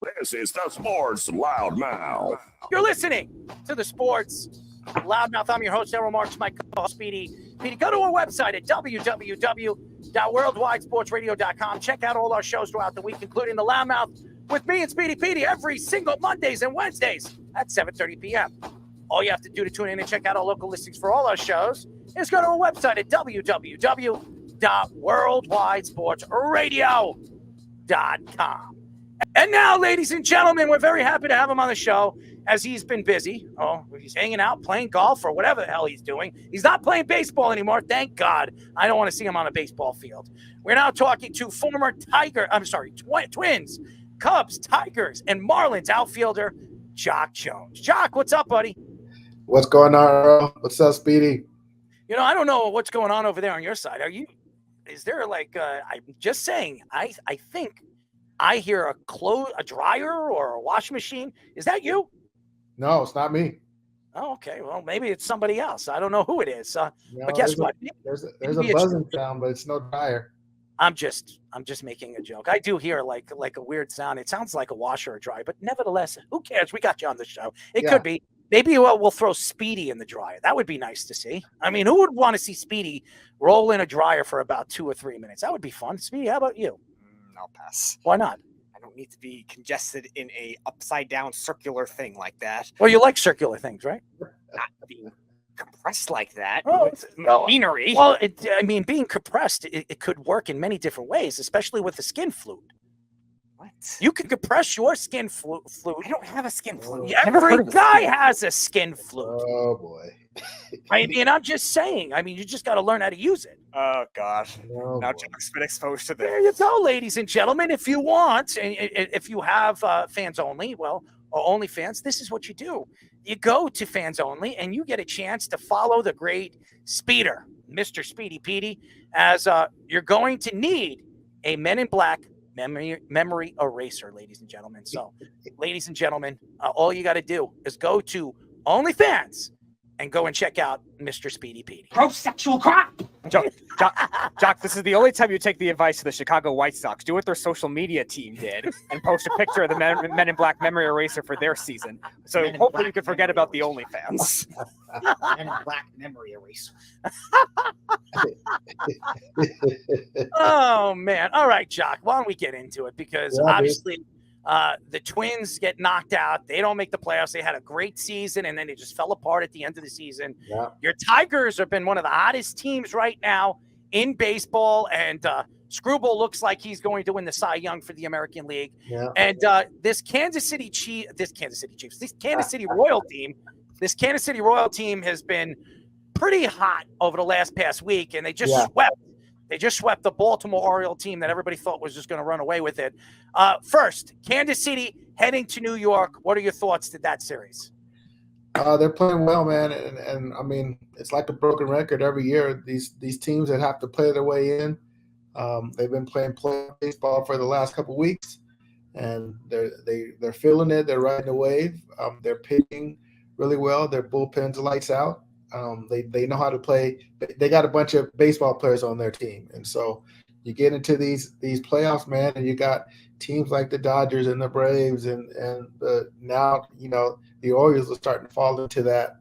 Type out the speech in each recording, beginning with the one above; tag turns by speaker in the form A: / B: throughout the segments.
A: This is the Sports Loudmouth.
B: You're listening to the Sports Loudmouth. I'm your host, Errol Marks, my co-host, Speedy. Go to our website at www.worldwidesportsradio.com. Check out all our shows throughout the week, including the Loudmouth with me and Speedy Petey every single Mondays and Wednesdays at 7:30 p.m. All you have to do to tune in and check out our local listings for all our shows is go to our website at www.worldwidesportsradio.com. And now, ladies and gentlemen, we're very happy to have him on the show as he's been busy. Oh, he's hanging out, playing golf, or whatever the hell he's doing. He's not playing baseball anymore. Thank God. I don't want to see him on a baseball field. We're now talking to former Twins, Cubs, Tigers, and Marlins outfielder Jock Jones. Jock, what's up, buddy?
C: What's going on, Earl? What's up, Speedy?
B: You know, I don't know what's going on over there on your side. Is there I'm just saying, I think I hear a dryer or a washing machine. Is that you?
C: No, it's not me.
B: Oh, okay. Well, maybe it's somebody else. I don't know who it is. But guess what?
C: There's a buzzing sound, but it's no dryer.
B: I'm just making a joke. I do hear like a weird sound. It sounds like a washer or dryer, but nevertheless, who cares? We got you on the show. It could be. Maybe we'll throw Speedy in the dryer. That would be nice to see. I mean, who would want to see Speedy roll in a dryer for about 2 or 3 minutes? That would be fun. Speedy, how about you?
D: I'll pass.
B: Why not?
D: I don't need to be congested in a upside down circular thing like that.
B: Well, you like circular things, right?
D: Not being compressed like that.
B: Oh,
D: machinery.
B: Well, being compressed, it could work in many different ways, especially with the skin fluid.
D: What?
B: You can compress your skin fluid.
D: I don't have a skin fluid.
B: Every guy has a skin fluid.
C: Oh, boy.
B: I'm just saying. You just got to learn how to use it.
D: Oh, God.
C: Oh,
D: now
C: boy.
D: Jack's been exposed to
B: There
D: this.
B: you go, ladies and gentlemen. If you want, and if you have fans only, or only fans, this is what you do. You go to fans only, and you get a chance to follow the great Speeder, Mr. Speedy Petey, as you're going to need a Men in Black memory eraser, ladies and gentlemen. So, ladies and gentlemen, all you got to do is go to OnlyFans and go and check out Mr. Speedy Petey.
D: Gross sexual crap! Jock, this is the only time you take the advice of the Chicago White Sox. Do what their social media team did and post a picture of the Men in Black memory eraser for their season. So hopefully you can forget about the OnlyFans.
E: Men in Black memory eraser.
B: Oh, man. All right, Jock, why don't we get into it? Because obviously the Twins get knocked out. They don't make the playoffs. They had a great season, and then they just fell apart at the end of the season.
C: Yeah.
B: Your Tigers have been one of the hottest teams right now in baseball, and Screwball looks like he's going to win the Cy Young for the American League.
C: Yeah.
B: And this Kansas City Royal team has been pretty hot over the past week, and they just swept. They just swept the Baltimore Orioles team that everybody thought was just going to run away with it. First, Kansas City heading to New York. What are your thoughts to that series?
C: They're playing well, man, and it's like a broken record every year. These teams that have to play their way in, they've been playing baseball for the last couple of weeks, and they're feeling it. They're riding the wave. They're pitching really well. Their bullpen's lights out. They know how to play. They got a bunch of baseball players on their team, and so you get into these playoffs, man, and you got teams like the Dodgers and the Braves, and now the Orioles are starting to fall into that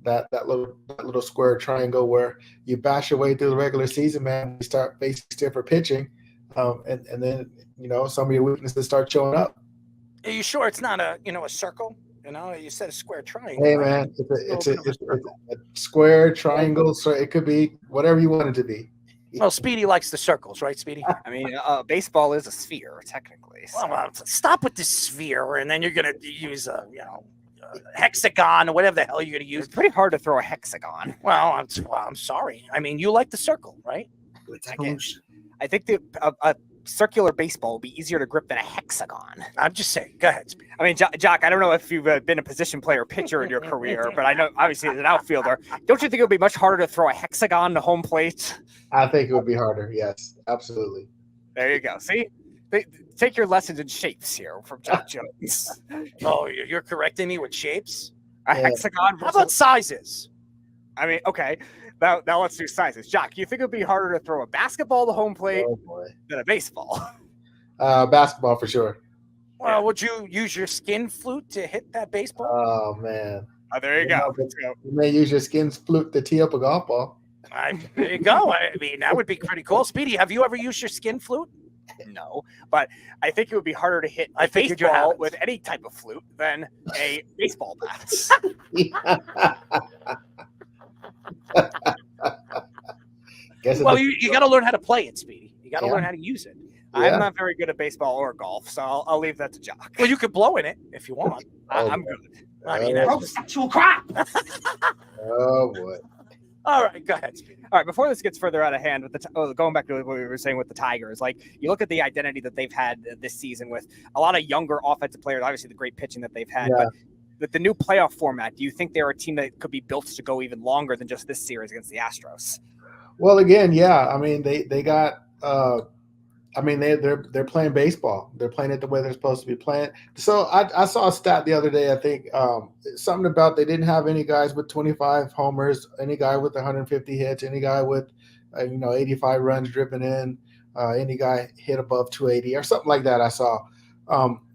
C: that little square triangle where you bash your way through the regular season, man. You start facing stiffer pitching, and then some of your weaknesses start showing up.
B: Are you sure it's not a circle? You said a square triangle.
C: Hey, man, it's a square triangle, so it could be whatever you want it to be.
B: Well, Speedy likes the circles, right, Speedy?
D: Baseball is a sphere, technically. So.
B: Well, stop with this sphere, and then you're going to use a hexagon or whatever the hell you're going to use.
D: It's pretty hard to throw a hexagon.
B: Well, I'm sorry. You like the circle, right?
D: I think a circular baseball will be easier to grip than a hexagon.
B: I'm just saying. Go ahead, Speedy.
D: Jock, I don't know if you've been a position player or pitcher in your career, but I know obviously as an outfielder, don't you think it would be much harder to throw a hexagon to home plate?
C: I think it would be harder. Yes, absolutely.
D: There you go. See? Take your lessons in shapes here from Jock Jones.
B: Oh, you're correcting me with shapes?
D: A hexagon?
B: How about sizes?
D: Okay. Now let's do sizes. Jock, you think it would be harder to throw a basketball to home plate than a baseball?
C: Basketball for sure.
B: Well, would you use your skin flute to hit that baseball?
C: Oh man.
D: Oh, there you go.
C: You may use your skin flute to tee up a golf ball.
B: There you go. I mean, that would be pretty cool. Speedy, have you ever used your skin flute?
D: No, but I think it would be harder to hit
B: I
D: a
B: figured you
D: baseball
B: haven't.
D: with any type of flute than a baseball bat.
C: Guess
B: Well, you got to learn how to play it, Speedy. You got to
C: Yeah.
B: learn how to use it.
C: Yeah.
D: I'm not very good at baseball or golf, so I'll leave that to Jock.
B: Well, you could blow in it if you want.
D: I'm good.
B: I mean,
C: Oh,
B: that's
E: Sexual crap.
C: oh boy.
B: all right. Go ahead, Speedy.
D: All right, before this gets further out of hand, with going back to what we were saying with the Tigers, like you look at the identity that they've had this season with a lot of younger offensive players, obviously the great pitching that they've had,
C: Yeah.
D: but with the new playoff format, do you think they're a team that could be built to go even longer than just this series against the Astros?
C: Well, again, yeah. I mean, they got. I mean, they're playing baseball. They're playing it the way they're supposed to be playing. So I saw a stat the other day. I think something about they didn't have any guys with 25 homers, any guy with 150 hits, any guy with 85 runs driven in, any guy hit above 280 or something like that. I saw,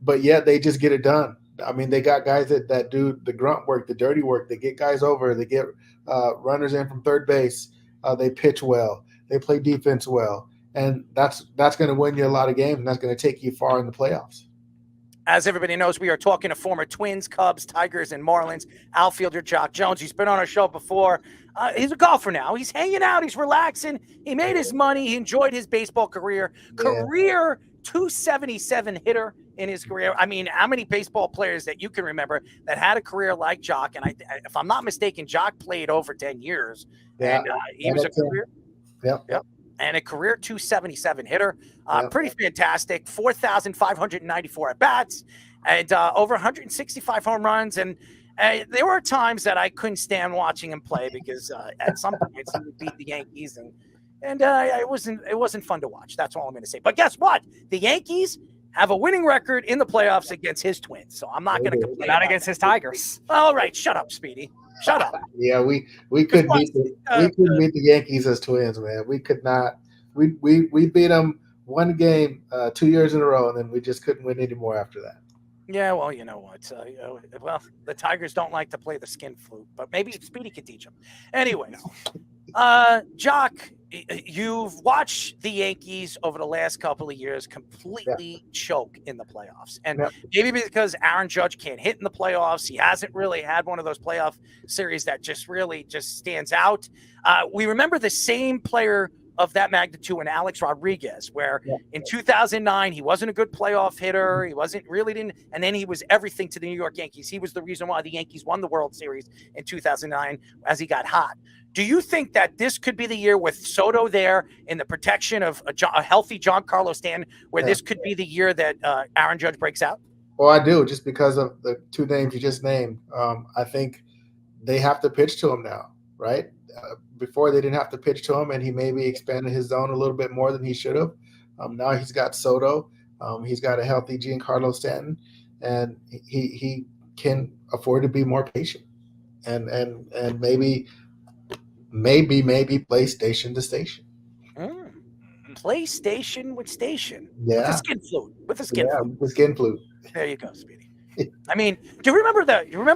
C: but yet they just get it done. I mean, they got guys that do the grunt work, the dirty work. They get guys over. They get runners in from third base. They pitch well. They play defense well. And that's going to win you a lot of games, and that's going to take you far in the playoffs.
B: As everybody knows, we are talking to former Twins, Cubs, Tigers, and Marlins outfielder Jock Jones. He's been on our show before. He's a golfer now. He's hanging out. He's relaxing. He made his money. He enjoyed his baseball career.
C: Yeah.
B: Career 277 hitter in his career. I mean, how many baseball players that you can remember that had a career like Jock? And if I'm not mistaken, Jock played over 10 years.
C: Yeah.
B: And he was a career.
C: Yep.
B: And a career 277 hitter. Pretty fantastic. 4,594 at bats and over 165 home runs. And there were times that I couldn't stand watching him play because at some points he would beat the Yankees and it wasn't fun to watch. That's all I'm going to say. But guess what? The Yankees have a winning record in the playoffs against his Twins. So I'm not going to complain.
D: Not against his Tigers.
B: All right. Shut up, Speedy. Shut up.
C: Yeah, we couldn't beat the Yankees as Twins, man. We could not. We beat them one game 2 years in a row, and then we just couldn't win anymore after that.
B: Yeah, well, you know what? Well, the Tigers don't like to play the skin flute, but maybe Speedy can teach them. Anyway, Jock, you've watched the Yankees over the last couple of years completely choke in the playoffs. And maybe because Aaron Judge can't hit in the playoffs, he hasn't really had one of those playoff series that just stands out. We remember the same player of that magnitude in Alex Rodriguez, where in 2009, he wasn't a good playoff hitter. He and then he was everything to the New York Yankees. He was the reason why the Yankees won the World Series in 2009 as he got hot. Do you think that this could be the year with Soto there in the protection of a healthy Giancarlo Stanton, where this could be the year that Aaron Judge breaks out?
C: Well, I do, just because of the two names you just named. I think they have to pitch to him now, right? Before they didn't have to pitch to him, and he maybe expanded his zone a little bit more than he should have. Now he's got Soto. He's got a healthy Giancarlo Stanton, and he can afford to be more patient and maybe play station to station.
B: Play station with station.
C: Yeah.
B: With a skin flute. With a skin flute.
C: With skin flute.
B: There you go, Speedy. I mean, do you remember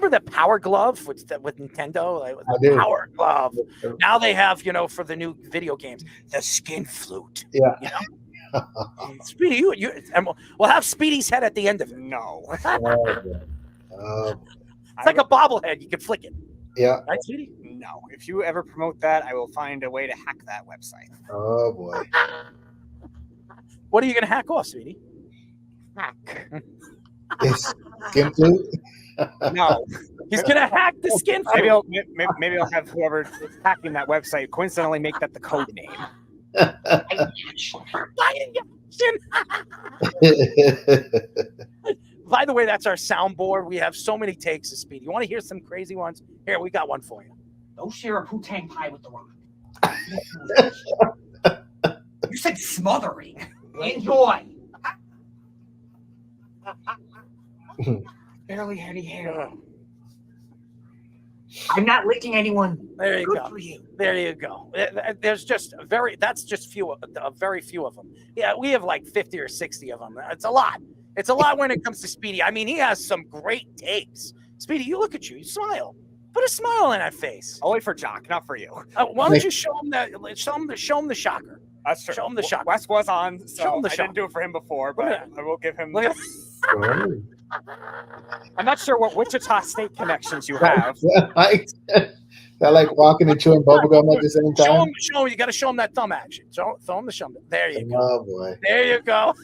B: the Power Glove with Nintendo? Like,
C: I do.
B: Power Glove. Now they have, for the new video games, the skin flute.
C: Yeah.
B: Speedy, and we'll have Speedy's head at the end of it.
D: No.
B: It's like a bobblehead. You can flick it.
C: Yeah.
B: Right, Speedy?
D: No. If you ever promote that, I will find a way to hack that website.
C: Oh boy.
B: What are you going to hack off, Speedy?
D: Hack.
C: It's skin flute?
D: No.
B: He's going to hack the skin flute.
D: Maybe I'll have whoever is hacking that website coincidentally make that the code name.
B: By the way, that's our soundboard. We have so many takes of Speedy. You want to hear some crazy ones? Here, we got one for you.
E: Don't share a Poo-Tang pie with the Rock. You said smothering. Enjoy. Barely had any hair. I'm not licking anyone.
B: There you
E: Good
B: go.
E: for you.
B: There you go. There's just very few of them. Yeah, we have like 50 or 60 of them. It's a lot. It's a lot when it comes to Speedy. I mean, he has some great takes. Speedy, you look at you smile. Put a smile on that face.
D: Only for Jock, not for you.
B: Why don't you show him that? Show him the shocker.
D: That's true.
B: Show him the shocker.
D: Wes was on, so
B: the
D: I
B: shocker.
D: didn't do it for him before, but I will give him.
B: Look at
D: I'm not sure what Wichita State connections you have.
C: I like walking and chewing bubblegum at the same time.
B: Show him. You got to show him that thumb action. Throw him the thumb. There you go.
C: Oh boy.
B: There you go.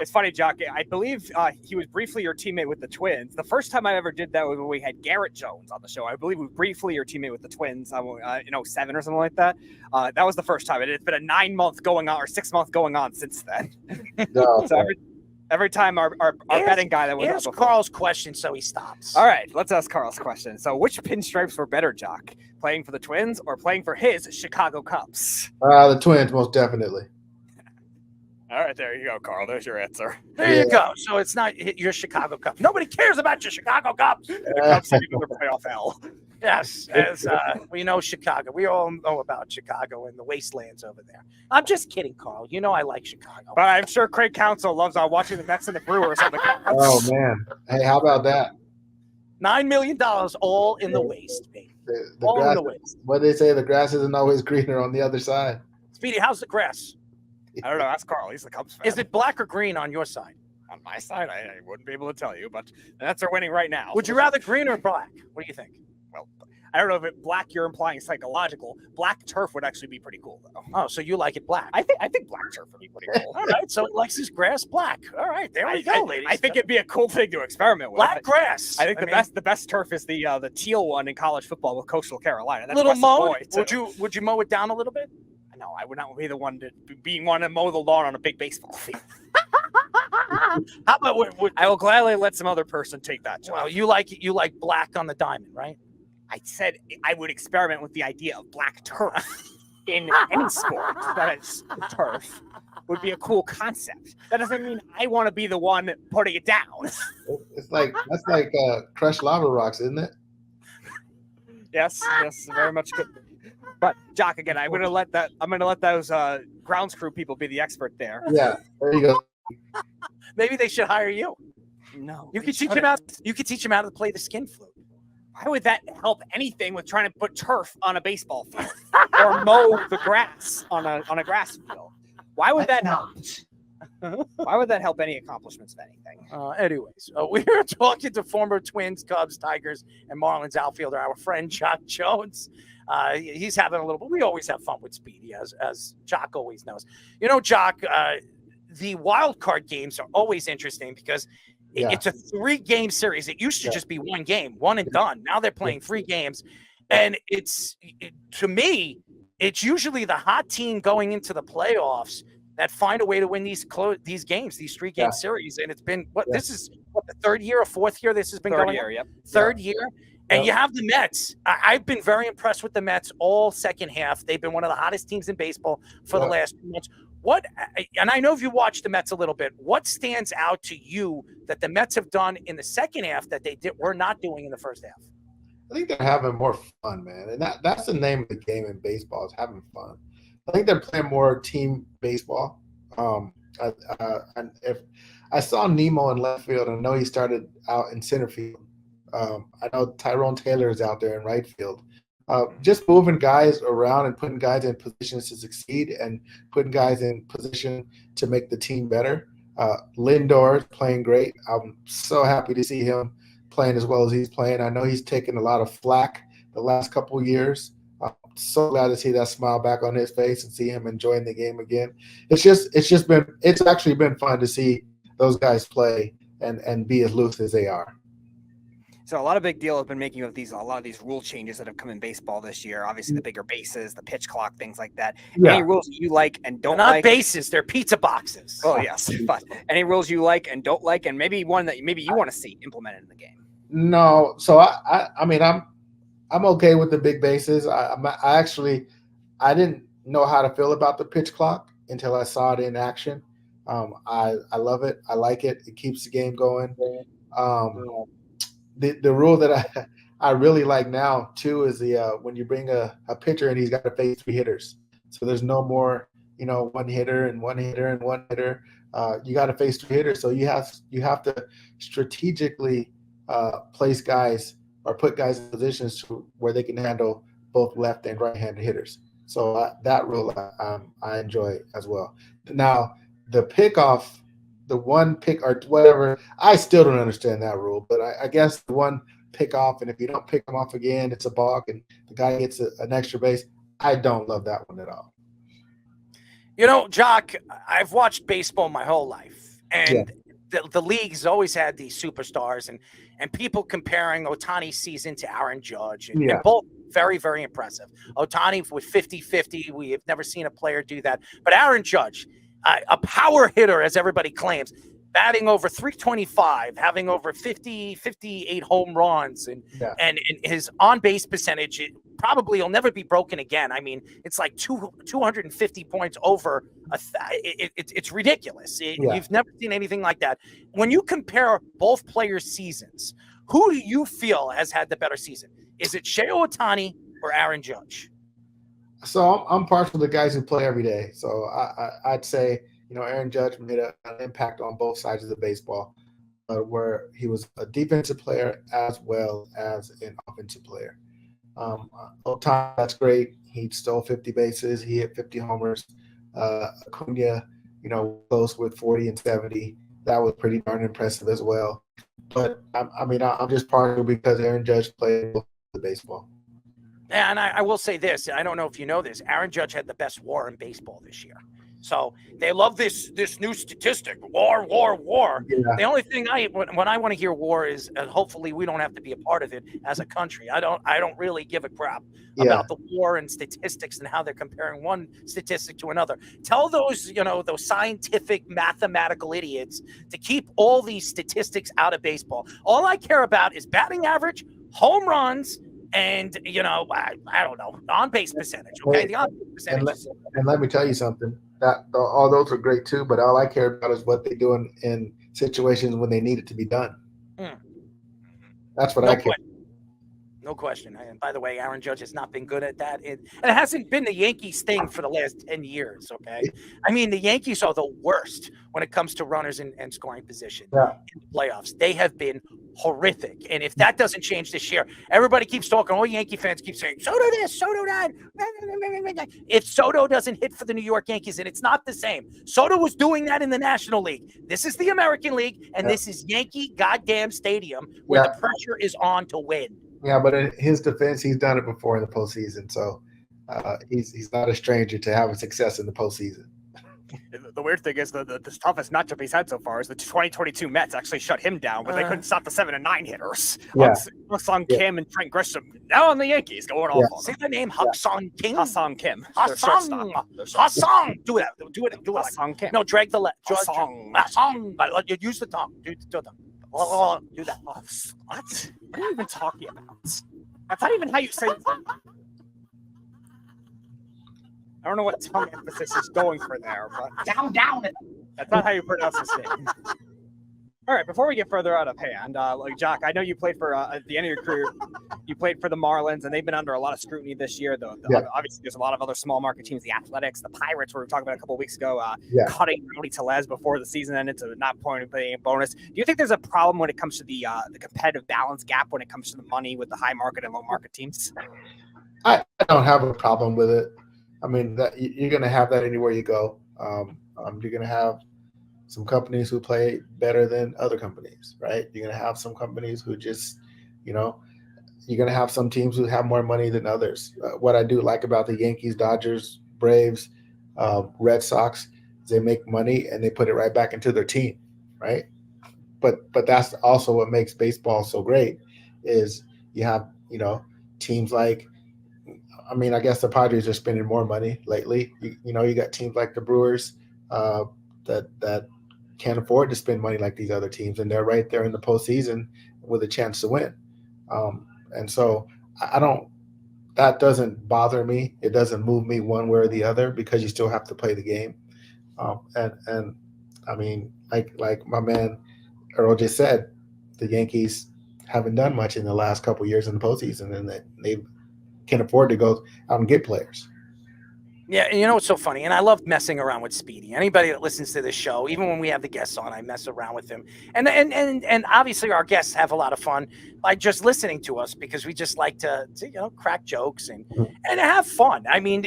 D: It's funny, Jock. I believe he was briefly your teammate with the Twins. The first time I ever did that was when we had Garrett Jones on the show. I believe we were briefly your teammate with the Twins in 07 or something like that. That was the first time. It's been a 9-month going on or 6-month going on since then.
C: No,
D: So every time our betting guy that was
B: Here's
D: up before.
B: Carl's question, so he stops.
D: All right, let's ask Carl's question. So which pinstripes were better, Jock? Playing for the Twins or playing for his Chicago Cubs?
C: the Twins, most definitely.
D: All right, there you go, Carl. There's your answer.
B: There you go. So it's not your Chicago Cubs. Nobody cares about your Chicago Cubs.
D: The Cubs had another playoff hell.
B: Yes, as we know Chicago. We all know about Chicago and the wastelands over there. I'm just kidding, Carl. You know I like Chicago.
D: But I'm sure Craig Counsell loves watching the Mets and the Brewers on the Cubs.
C: Oh man. Hey, how about that?
B: $9 million all in the waste, baby.
C: The
B: All in
C: grass,
B: the waste.
C: what they say, the grass isn't always greener on the other side.
B: Speedy, how's the grass?
D: I don't know. That's Carl. He's the Cubs fan.
B: Is it black or green on your side?
D: On my side? I wouldn't be able to tell you, but the Nets are winning right now.
B: Would you rather green or black? What do you think?
D: Well, I don't know if black you're implying psychological. Black turf would actually be pretty cool, though.
B: Oh, so you like it black?
D: I think black turf would be pretty cool.
B: All right, so it likes his grass black. All right, there we go, ladies.
D: I think it'd be a cool thing to experiment with.
B: black grass.
D: I think the best turf is the teal one in college football with Coastal Carolina. That's
B: little
D: Wes's
B: mow.
D: boy, too.
B: Would you mow it down a little bit?
D: No, I would not be the one to mow the lawn on a big baseball field.
B: How about
D: I will gladly let some other person take that job.
B: well, you like black on the diamond, right?
D: I said I would experiment with the idea of black turf in any sport that is turf would be a cool concept. That doesn't mean I want to be the one putting it down.
C: That's like crushed lava rocks, isn't it?
D: Yes, very much good. But Jock, again, I'm gonna let those grounds crew people be the expert there.
C: Yeah, there you go.
B: Maybe they should hire you.
D: No,
B: You could teach them how. You could teach them how to play the skin flute.
D: Why would that help anything with trying to put turf on a baseball field or mow the grass on a grass field? Why would that help? Why would that help any accomplishments of anything?
B: Anyways, we were talking to former Twins, Cubs, Tigers, and Marlins outfielder, our friend Jock Jones. He's having a little bit. We always have fun with Speedy, as Jock always knows. You know, Jock, the wild card games are always interesting because it's a 3-game series. It used to just be 1 game, one and done. Now they're playing 3 games, and to me, it's usually the hot team going into the playoffs that find a way to win these games, these 3-game series. And it's been this is the 3rd year or 4th year this has been going on?
D: Yep.
B: 3rd year. And you have the Mets. I've been very impressed with the Mets all second half. They've been one of the hottest teams in baseball for the last 2 months. And I know if you watched the Mets a little bit, what stands out to you that the Mets have done in the second half that they were not doing in the first half?
C: I think they're having more fun, man. And that's the name of the game in baseball, is having fun. I think they're playing more team baseball. And if I saw Nemo in left field, I know he started out in center field. I know Tyrone Taylor is out there in right field. Just moving guys around and putting guys in positions to succeed and putting guys in position to make the team better. Lindor is playing great. I'm so happy to see him playing as well as he's playing. I know he's taken a lot of flack the last couple of years. I'm so glad to see that smile back on his face and see him enjoying the game again. It's actually been fun to see those guys play and be as loose as they are.
D: So a lot of big deal has been making of a lot of these rule changes that have come in baseball this year. Obviously, the bigger bases, the pitch clock, things like that.
C: Yeah.
D: Any rules that you like and don't
B: They're not
D: like?
B: bases, they're pizza boxes.
D: Oh yes, but any rules you like and don't like, and maybe one that maybe you want to see implemented in the game.
C: No, so I mean I'm okay with the big bases. I didn't know how to feel about the pitch clock until I saw it in action. I love it. I like it. It keeps the game going. The rule that I really like now too is the when you bring a pitcher and he's got to face 3 hitters, so there's no more one hitter and one hitter and one hitter. You got to face two hitters, so you have to strategically place guys or put guys in positions where they can handle both left and right-handed hitters. So that rule I enjoy as well. Now the pickoff, the one pick or whatever, I still don't understand that rule, but I guess the one pick off, and if you don't pick them off again, it's a balk, and the guy gets an extra base. I don't love that one at all.
B: Jock, I've watched baseball my whole life, and the league's always had these superstars and people comparing Ohtani's season to Aaron Judge, and both very, very impressive. Ohtani with 50-50, we have never seen a player do that. But Aaron Judge, a power hitter, as everybody claims, batting over 325, having over 58 home runs, and his on-base percentage probably will never be broken again. I mean, it's like 250 points over. It's ridiculous. You've never seen anything like that. When you compare both players' seasons, who do you feel has had the better season? Is it Shohei Ohtani or Aaron Judge?
C: So I'm partial to guys who play every day. So I'd say, Aaron Judge made an impact on both sides of the baseball, where he was a defensive player as well as an offensive player. Ohtani, that's great. He stole 50 bases. He hit 50 homers. Acuna, close with 40 and 70. That was pretty darn impressive as well. But I'm just partial because Aaron Judge played both the baseball.
B: And I will say this. I don't know if you know this. Aaron Judge had the best WAR in baseball this year. So they love this new statistic, WAR. Yeah. The only thing when I want to hear WAR is, hopefully we don't have to be a part of it as a country. I don't really give a crap about the WAR and statistics and how they're comparing one statistic to another. Tell those scientific mathematical idiots to keep all these statistics out of baseball. All I care about is batting average, home runs, and I don't know, on base percentage. Okay, the on base percentage.
C: And let me tell you something. That all those are great too, but all I care about is what they do in situations when they need it to be done. That's what I care.
B: No question. And by the way, Aaron Judge has not been good at that. And it hasn't been the Yankees thing for the last 10 years, okay? I mean, the Yankees are the worst when it comes to runners in scoring position in the playoffs. They have been horrific. And if that doesn't change this year, everybody keeps talking. All Yankee fans keep saying, Soto this, Soto that. If Soto doesn't hit for the New York Yankees, and it's not the same. Soto was doing that in the National League. This is the American League, and this is Yankee goddamn Stadium where the pressure is on to win.
C: Yeah, but in his defense, he's done it before in the postseason, so he's not a stranger to having success in the postseason.
D: The weird thing is the toughest matchup he's had so far is the 2022 Mets actually shut him down, but they couldn't stop the 7 and 9 hitters. Ha-Seong Kim and Trent Grisham. Now on the Yankees going off on
B: Say the name Ha-Seong Kim.
D: Ha-Seong Kim.
B: Ha-Seong. Do it.
D: Ha-Seong Kim.
B: No, drag the left.
D: Ha-Seong.
B: Use the tongue. Do that. Do that.
D: What? What are you even talking about? That's not even how you say it. I don't know what tongue emphasis is going for there, but
E: Down.
D: that's not how you pronounce this name. All right, before we get further out of hand, Jock, I know you played for at the end of your career, you played for the Marlins, and they've been under a lot of scrutiny this year. Obviously, there's a lot of other small market teams, the Athletics, the Pirates, we were talking about a couple of weeks ago, cutting Rowdy Tellez before the season ended to not paying a bonus. Do you think there's a problem when it comes to the competitive balance gap when it comes to the money with the high market and low market teams?
C: I don't have a problem with it. I mean, you're going to have that anywhere you go. You're going to have some companies who play better than other companies, right? You're going to have some companies who just, you're going to have some teams who have more money than others. What I do like about the Yankees, Dodgers, Braves, Red Sox is they make money and they put it right back into their team, right? But that's also what makes baseball so great is you have, teams like, I guess the Padres are spending more money lately. You got teams like the Brewers that can't afford to spend money like these other teams, and they're right there in the postseason with a chance to win. And so that doesn't bother me. It doesn't move me one way or the other because you still have to play the game. And I mean, like my man Earl just said, the Yankees haven't done much in the last couple of years in the postseason, and they can afford to go out and get players.
B: Yeah, and you know what's so funny? And I love messing around with Speedy. Anybody that listens to this show, even when we have the guests on, I mess around with him. And obviously our guests have a lot of fun by just listening to us because we just like to crack jokes and have fun. I mean,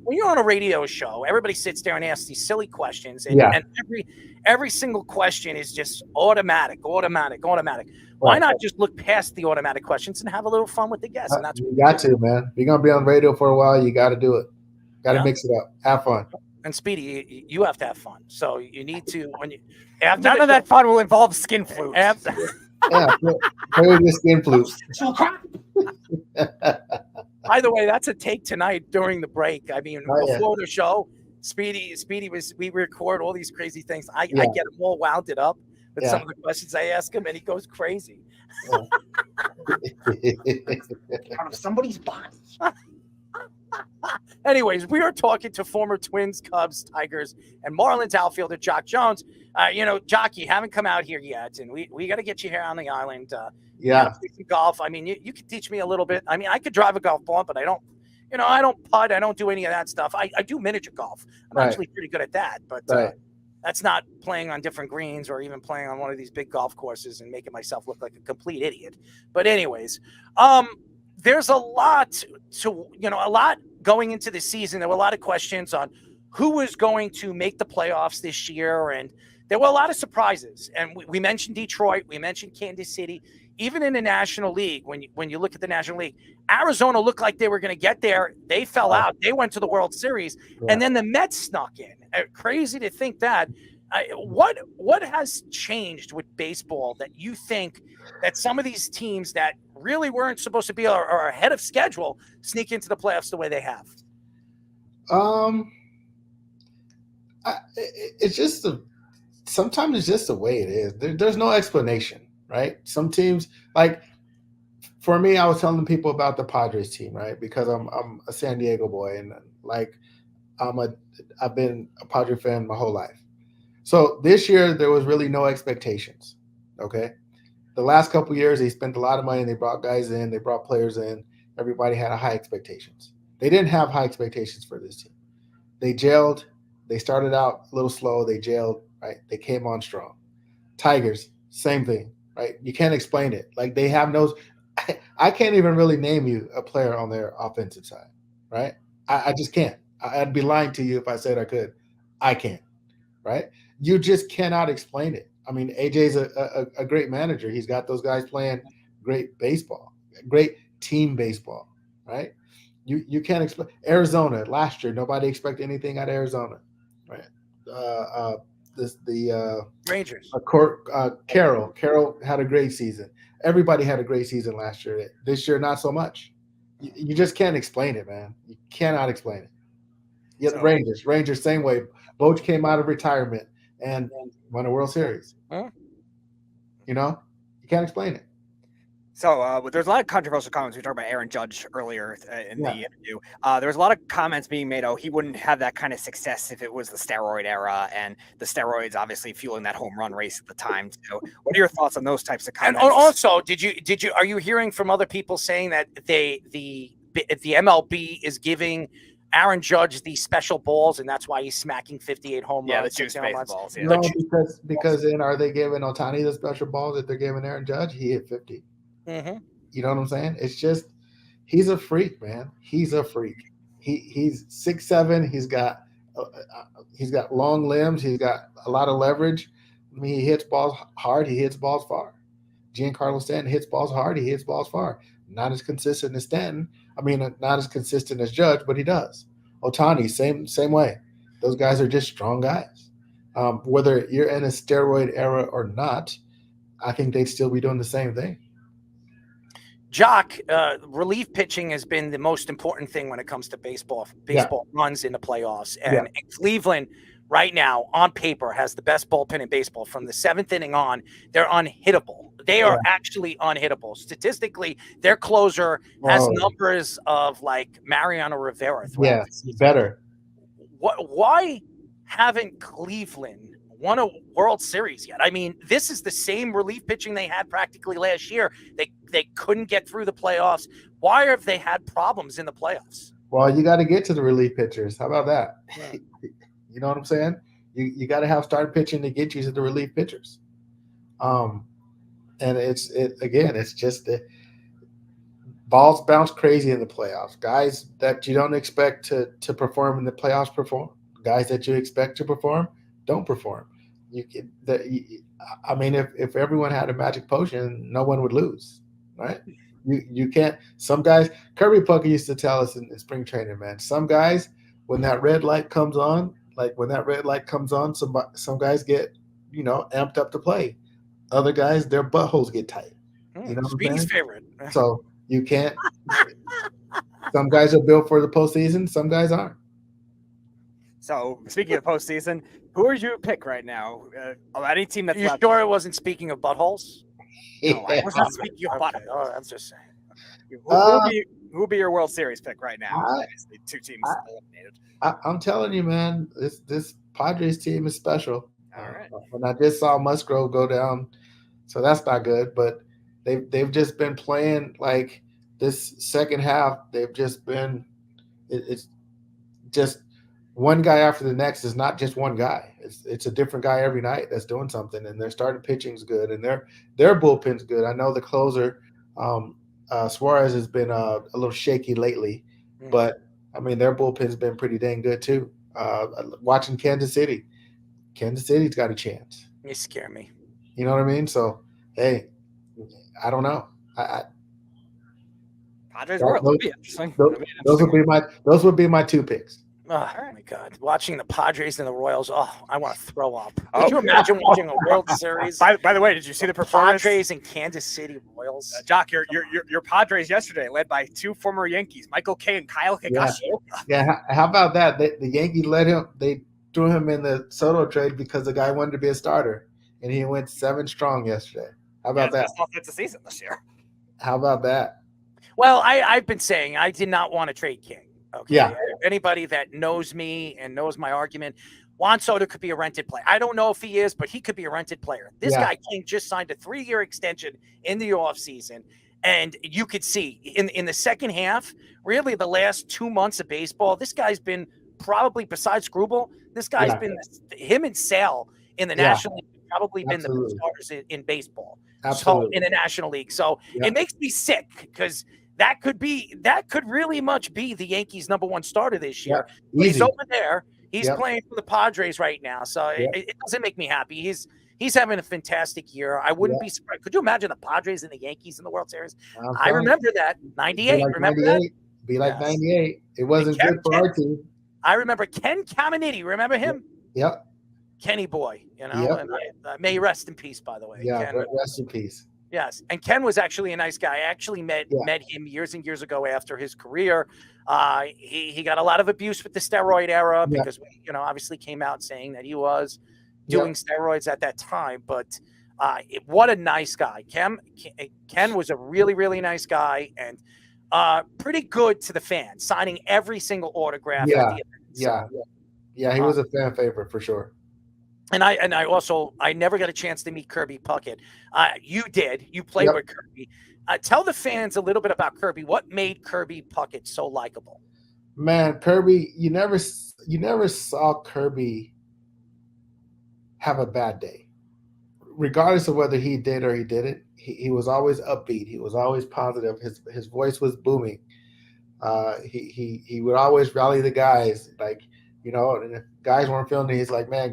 B: when you're on a radio show, everybody sits there and asks these silly questions, and every single question is just automatic. Why not just look past the automatic questions and have a little fun with the guests? And that's
C: you got to, man. If you're gonna be on radio for a while, you got to do it. Got to mix it up. Have fun.
B: And Speedy, you have to have fun. So you need to
D: None of that fun will involve skin flute.
C: Yeah, play with your skin flute.
B: By the way, that's a take tonight during the break. I mean, before the show, Speedy we record all these crazy things. I get him all wound up with some of the questions I ask him, and he goes crazy.
E: Out of somebody's body.
B: Anyways, we are talking to former Twins, Cubs, Tigers, and Marlins outfielder Jock Jones. Jock, you haven't come out here yet, and we got to get you here on the island. Play some golf. I mean, you could teach me a little bit. I mean, I could drive a golf ball, but I don't putt. I don't do any of that stuff. I do miniature golf. I'm actually pretty good at that, but that's not playing on different greens or even playing on one of these big golf courses and making myself look like a complete idiot. But anyways, there's a lot going into the season. There were a lot of questions on who was going to make the playoffs this year, and there were a lot of surprises. And we mentioned Detroit, we mentioned Kansas City. Even in the National League, when you look at the National League, Arizona looked like they were going to get there. They fell out. They went to the World Series, and then the Mets snuck in. Crazy to think that. What has changed with baseball that you think that some of these teams that really weren't supposed to be or are ahead of schedule sneak into the playoffs the way they have?
C: Sometimes it's just the way it is. There's no explanation, right? Some teams, like for me, I was telling people about the Padres team, right? Because I'm a San Diego boy, and like I've been a Padre fan my whole life. So this year there was really no expectations. Okay. The last couple of years, they spent a lot of money. They brought guys in. They brought players in. Everybody had high expectations. They didn't have high expectations for this team. They gelled. They started out a little slow. They gelled, right? They came on strong. Tigers, same thing, right? You can't explain it. Like they have no – I can't even really name you a player on their offensive side, right? I just can't. I'd be lying to you if I said I could. I can't, right? You just cannot explain it. I mean, AJ's a great manager. He's got those guys playing great baseball, great team baseball, right? You can't explain. Arizona last year, nobody expected anything out of Arizona, right? The
B: Rangers.
C: Carroll had a great season. Everybody had a great season last year. This year, not so much. You just can't explain it, man. You cannot explain it. Yeah, the Rangers, same way. Boch came out of retirement and won a World Series. You can't explain it.
D: So there's a lot of controversial comments. We talked about Aaron Judge earlier in the interview. There was a lot of comments being made. Oh, he wouldn't have that kind of success if it was the steroid era, and the steroids obviously fueling that home run race at the time. So, what are your thoughts on those types of comments?
B: And also, are you hearing from other people saying that the MLB is giving Aaron Judge these special balls, and that's why he's smacking 58 home runs?
D: Yeah, the juice balls. Yeah.
C: No, because then are they giving Ohtani the special balls that they're giving Aaron Judge? He hit 50.
B: Mm-hmm.
C: You know what I'm saying? It's just he's a freak, man. He's a freak. He's 6'7". He's got long limbs. He's got a lot of leverage. I mean, he hits balls hard. He hits balls far. Giancarlo Stanton hits balls hard. He hits balls far. Not as consistent as Stanton. I mean, not as consistent as Judge, but he does. Ohtani, same way. Those guys are just strong guys. Whether you're in a steroid era or not, I think they'd still be doing the same thing.
B: Jock, relief pitching has been the most important thing when it comes to baseball. Baseball runs in the playoffs. And Cleveland right now, on paper, has the best bullpen in baseball. From the seventh inning on, they're unhittable. They are actually unhittable. Statistically, their closer has numbers of like Mariano Rivera.
C: Yeah, better.
B: Why haven't Cleveland won a World Series yet? I mean, this is the same relief pitching they had practically last year. They couldn't get through the playoffs. Why have they had problems in the playoffs?
C: Well, you got to get to the relief pitchers. How about that?
B: Yeah.
C: You know what I'm saying? You got to have starting pitching to get you to the relief pitchers. And it's just the balls bounce crazy in the playoffs. Guys that you don't expect to perform in the playoffs perform. Guys that you expect to perform don't perform. I mean, if everyone had a magic potion, no one would lose, right? You can't. Some guys, Kirby Puckett used to tell us in spring training, man. Some guys, when that red light comes on, some guys get amped up to play. Other guys, their buttholes get tight. You know what I'm
B: Speedy's
C: saying?
B: favorite.
C: So you can't. Some guys are built for the postseason. Some guys aren't.
D: So speaking of postseason, who are you pick right now? Any team that's
B: You
D: left?
B: sure it wasn't speaking of buttholes?
D: No, I was not speaking of
B: Okay.
D: buttholes.
B: Oh, I'm just saying.
D: Who would be your World Series pick right now? Obviously, two teams eliminated.
C: I'm telling you, man, this Padres team is special.
D: All right.
C: When I just saw Musgrove go down, so that's not good. But they've just been playing like this second half. They've just been it's just one guy after the next is not just one guy. It's a different guy every night that's doing something, and their starting pitching's good, and their bullpen's good. I know the closer Suarez has been a little shaky lately, but I mean their bullpen's been pretty dang good too. Watching Kansas City's got a chance.
B: You scare me.
C: You know what I mean? So hey, I don't know.
D: Padres World would be interesting.
C: Those would be my two picks.
B: Oh my God! Watching the Padres and the Royals, I want to throw up. Could you imagine watching a World Series?
D: By the way, did you see the performance?
B: Padres and Kansas City Royals?
D: Jock, your Padres yesterday, led by two former Yankees, Michael Kay and Kyle Higashioka.
C: Yeah, how about that? The Yankees they threw him in the Soto trade because the guy wanted to be a starter, and he went 7 strong yesterday. How about that?
D: Best offensive season this year.
C: How about that?
B: Well, I've been saying I did not want to trade King. Okay.
C: Yeah.
B: Anybody that knows me and knows my argument, Juan Soto could be a rented player. I don't know if he is, but he could be a rented player. This guy King just signed a 3-year extension in the offseason. And you could see in the second half, really the last 2 months of baseball, this guy's been probably, besides Grubel, this guy's been him and Sale in the National League, probably been the best starters in baseball.
C: Absolutely.
B: So in the National League. So it makes me sick because that could really much be the Yankees' number 1 starter this year.
C: Yeah,
B: he's over there. He's playing for the Padres right now. So it doesn't make me happy. He's having a fantastic year. I wouldn't be surprised. Could you imagine the Padres and the Yankees in the World Series? I remember that. 98. Remember that?
C: Be like 98. It wasn't good for our team.
B: I remember Ken Caminiti. Remember him?
C: Yep.
B: Kenny boy, and may he rest in peace, by the way.
C: Yeah,
B: Ken,
C: rest in peace.
B: Yes, and Ken was actually a nice guy. I actually met him years and years ago after his career. He got a lot of abuse with the steroid era because we, obviously came out saying that he was doing steroids at that time. But what a nice guy. Ken was a really, really nice guy and pretty good to the fans, signing every single autograph.
C: Yeah,
B: at the event.
C: Yeah, he was a fan favorite for sure.
B: And I also never got a chance to meet Kirby Puckett. You did. You played with Kirby. Tell the fans a little bit about Kirby. What made Kirby Puckett so likable?
C: Man, Kirby, you never saw Kirby have a bad day, regardless of whether he did or he didn't. He was always upbeat. He was always positive. His voice was booming. He would always rally the guys, like. And if guys weren't feeling it, he's like, man,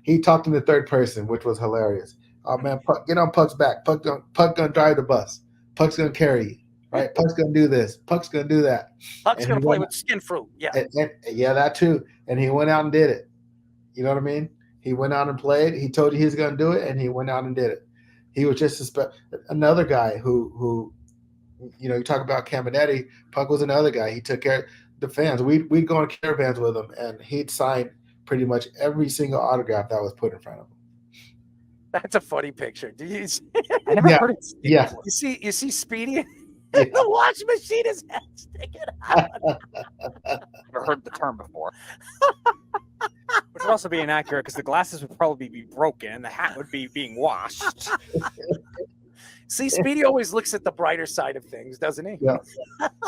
C: he talked in the third person, which was hilarious. Oh, man, get on Puck's back. Puck gonna drive the bus. Puck's gonna carry you, right? Puck's gonna do this. Puck's gonna do that.
B: Puck's gonna play with skin fruit. Yeah.
C: And that too. And he went out and did it. You know what I mean? He went out and played. He told you he was gonna do it, and he went out and did it. He was just another guy who you talk about Caminetti. Puck was another guy. He took care of the fans. We'd go on caravans with him, and he'd sign pretty much every single autograph that was put in front of him.
B: That's a funny picture. Did you see?
D: I never heard it.
C: Yeah.
B: You see Speedy? The wash machine is sticking out.
D: Never heard the term before. Which would also be inaccurate because the glasses would probably be broken and the hat would be being washed.
B: See, Speedy always looks at the brighter side of things, doesn't he?
C: Yeah.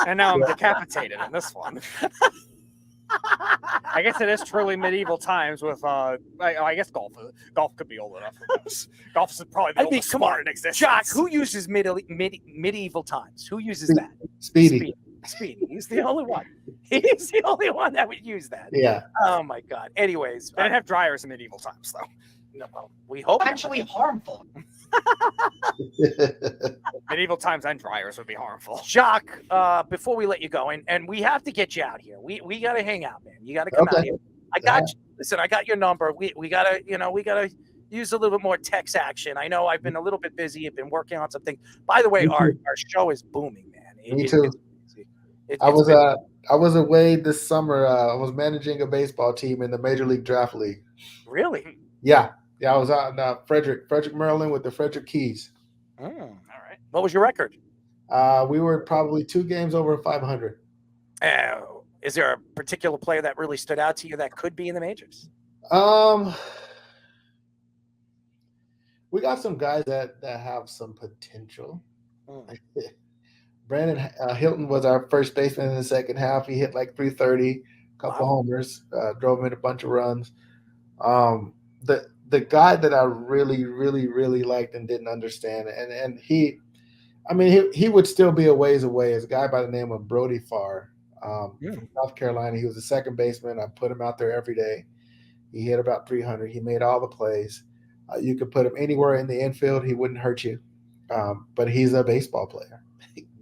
D: And now I'm decapitated in this one. I guess it is truly medieval times with I guess golf could be old enough for this. Golf is probably the oldest
B: come
D: sport
B: on,
D: in existence.
B: Jock, who uses medieval times? Who uses that?
C: Speedy.
B: Speedy. He's the only one. He's the only one that would use that.
C: Yeah.
B: Oh my God. Anyways,
D: They didn't have dryers in medieval times, though.
B: no, we hope
E: Actually harmful.
D: Medieval times and dryers would be harmful.
B: Jock, before we let you go, and we have to get you out here. We got to hang out, man. You got to come out here. I got you. Listen, I got your number. We got to use a little bit more text action. I know I've been a little bit busy. I've been working on something. By the way, our show is booming, man.
C: Me too. I was away this summer. I was managing a baseball team in the Major League Draft League.
B: Really?
C: Yeah. I was out in Frederick, Maryland with the Frederick Keys.
B: All right. What was your record?
C: We were probably 2 games over 500.
B: Is there a particular player that really stood out to you that could be in the majors?
C: We got some guys that have some potential. Brandon Hilton was our first baseman in the second half. He hit like 330, a couple homers, drove in a bunch of runs. The guy that I really, really, really liked and didn't understand, and he would still be a ways away, is a guy by the name of Brody Farr from South Carolina. He was a second baseman. I put him out there every day. He hit about 300. He made all the plays. You could put him anywhere in the infield. He wouldn't hurt you. But he's a baseball player.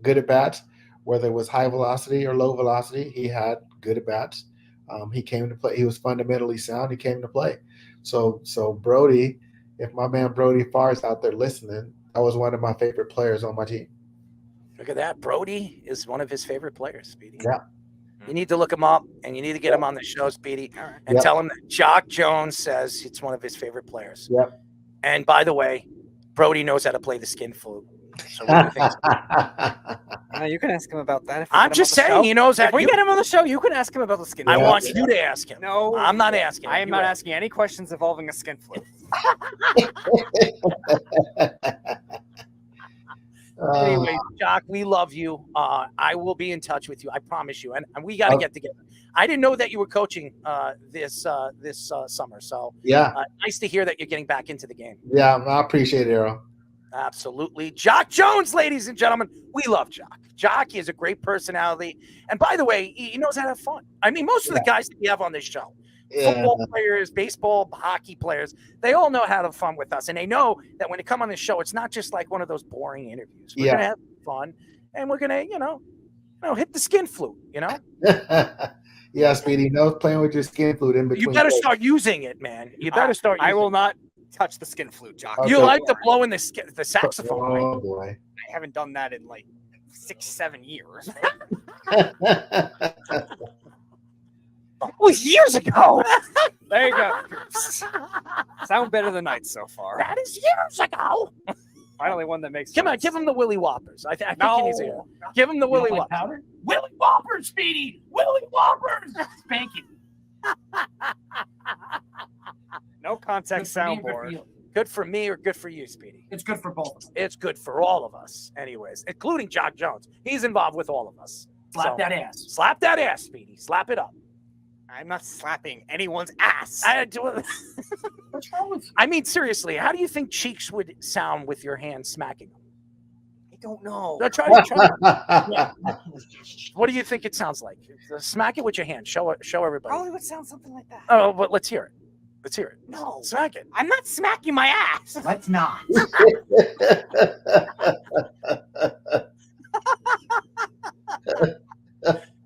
C: Good at bats, whether it was high velocity or low velocity, he had good at bats. He came to play. He was fundamentally sound. He came to play. So Brody, if my man Brody Farr is out there listening, that was one of my favorite players on my team.
B: Look at that. Brody is one of his favorite players, Speedy.
C: Yeah.
B: You need to look him up, and you need to get him on the show, Speedy, and tell him that Jock Jones says it's one of his favorite players.
C: Yep.
B: And by the way, Brody knows how to play the skin flute. So what do you think?
D: You can ask him about that.
B: I'm just saying, he knows that.
D: If we get him on the show, you can ask him about the skin flute.
B: I want you to ask him.
D: No,
B: I'm not asking.
D: I am not asking any questions involving a skin flute.
B: Anyway, Jock, we love you. I will be in touch with you. I promise you. And we got to get together. I didn't know that you were coaching this summer. So nice to hear that you're getting back into the game.
C: Yeah, I appreciate it, Errol.
B: Absolutely. Jock Jones, ladies and gentlemen. We love Jock. Jock is a great personality. And by the way, he knows how to have fun. I mean, most of the guys that we have on this show, football players, baseball, hockey players, they all know how to have fun with us. And they know that when they come on this show, it's not just like one of those boring interviews. We're going to have fun. And we're going to, hit the skin flute,
C: Yeah, Speedy, no playing with your skin flute in between.
B: You better start using it, man. You better start using it.
D: I will not touch the skin flute, Jock.
B: You like to blow in the saxophone, right?
C: Oh, boy.
D: I haven't done that in like 6-7 years.
B: Oh, years ago.
D: There you go. Sound better than nights so far.
B: That is years ago.
D: Finally, one that makes
B: Come on,
D: sense.
B: give him the Willy Whoppers. I think
D: No.
B: he needs to. Give him the Willy Whoppers.
E: Powder?
B: Willy Whoppers, Speedy. Willy Whoppers.
E: Spank it.
D: No context soundboard.
B: Good for me or good for you, Speedy?
E: It's good for both of them.
B: It's good for all of us, anyways, including Jock Jones. He's involved with all of us.
E: Slap that ass.
B: Slap that ass, Speedy. Slap it up.
D: I'm not slapping anyone's ass.
E: What's wrong with you?
B: I mean, seriously, how do you think cheeks would sound with your hand smacking them?
D: I don't know.
B: No, try. What do you think it sounds like? Smack it with your hand. Show everybody.
D: Probably would sound something like that.
B: Oh, but let's hear it. Let's hear it.
D: No.
B: Smack it.
D: I'm not smacking my ass.
E: Let's not.